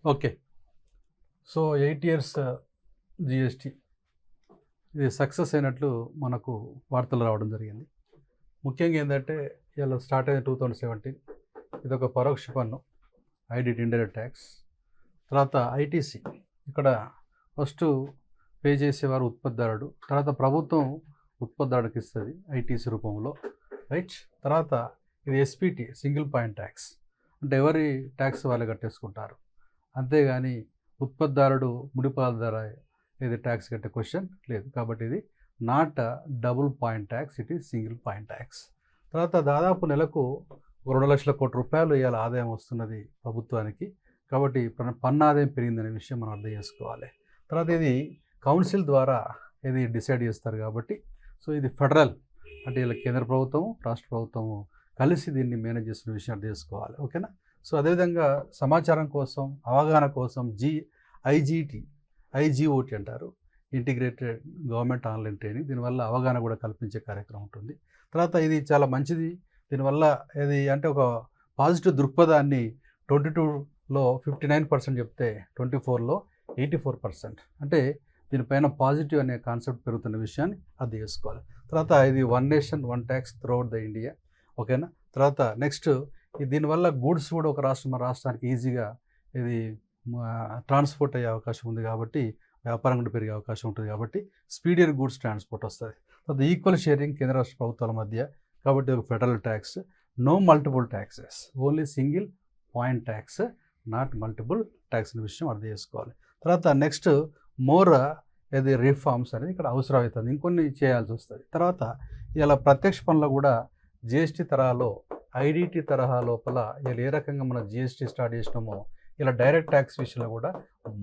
Okay. So 8 years GST ఇది success అయినట్లు మనకు వార్తలు రావడం జరిగింది. ముఖ్యంగా ఏందంటే ఇలా స్టార్ట్ అయింది 2017. ఇదొక పరోక్ష పన్ను, ఐడిట్ ఇండైరెక్ట్ ట్యాక్స్. తర్వాత ఐటీసీ, ఇక్కడ ఫస్టు పే చేసేవారు ఉత్పత్తిదారుడు, తర్వాత ప్రభుత్వం ఉత్పత్తిదారుడికి ఇస్తుంది ఐటీసీ రూపంలో, రైట్. తర్వాత ఇది ఎస్పీటీ, సింగిల్ పాయింట్ ట్యాక్స్, అంటే ఎవరి ట్యాక్స్ వాళ్ళే కట్టేసుకుంటారు, అంతేగాని ఉత్పత్తిదారుడు ముడిపాలదార ఇది ట్యాక్స్ కట్టే క్వశ్చన్ లేదు. కాబట్టి ఇది not double point tax, it is single point tax. తర్వాత దాదాపు నెలకు 2 లక్షల కోట్ల రూపాయలు ఇవాళ ఆదాయం వస్తున్నది ప్రభుత్వానికి. కాబట్టి పన్ను ఆదాయం పెరిగిందనే విషయం మనం అర్థం చేసుకోవాలి. తర్వాత ఇది కౌన్సిల్ ద్వారా ఇది డిసైడ్ చేస్తారు కాబట్టి, సో ఇది ఫెడరల్, అంటే ఇలా కేంద్ర ప్రభుత్వము రాష్ట్ర ప్రభుత్వము కలిసి దీన్ని మేనేజ్ చేస్తున్న విషయం అర్థం చేసుకోవాలి. ఓకేనా. సో అదేవిధంగా సమాచారం కోసం, అవగాహన కోసం ఐజీఓటీ అంటారు, ఇంటిగ్రేటెడ్ గవర్నమెంట్ ఆన్లైన్ ట్రైనింగ్. దీనివల్ల అవగాహన కూడా కల్పించే కార్యక్రమం ఉంటుంది. తర్వాత ఇది చాలా మంచిది. దీనివల్ల ఇది అంటే ఒక పాజిటివ్ దృక్పథాన్ని 22లో 59% చెప్తే 24లో 84%, అంటే దీనిపైన పాజిటివ్ అనే కాన్సెప్ట్ పెరుగుతున్న విషయాన్ని అర్థం చేసుకోవాలి. తర్వాత ఇది one nation one tax throughout the India. ఓకేనా. తర్వాత నెక్స్ట్ దీనివల్ల గూడ్స్ కూడా ఒక రాష్ట్రం రాష్ట్రానికి ఈజీగా ఇది ట్రాన్స్పోర్ట్ అయ్యే అవకాశం ఉంది. కాబట్టి వ్యాపారం కూడా పెరిగే అవకాశం ఉంటుంది. కాబట్టి స్పీడియర్ గూడ్స్ ట్రాన్స్పోర్ట్ వస్తుంది. తర్వాత ఈక్వల్ షేరింగ్ కేంద్ర రాష్ట్ర ప్రభుత్వాల మధ్య. కాబట్టి ఒక federal tax, no multiple taxes, only single point tax, not multiple tax అనే విషయం అర్థం చేసుకోవాలి. తర్వాత నెక్స్ట్ మోర్ ఇది రిఫార్మ్స్ అనేది ఇక్కడ అవసరం అవుతుంది, ఇంకొన్ని చేయాల్సి వస్తుంది. తర్వాత ఇలా ప్రత్యక్ష పనులు కూడా జిఎస్టీ తరహాలో, ఐడిటి తరహా లోపల ఇలా ఏ రకంగా మనం జిఎస్టీ స్టార్ట్ చేసినామో ఇలా డైరెక్ట్ ట్యాక్స్ విషయంలో కూడా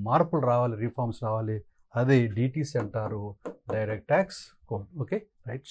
మార్పులు రావాలి, రిఫార్మ్స్ రావాలి. అది డిటిసి అంటారు, direct tax code. Okay, right.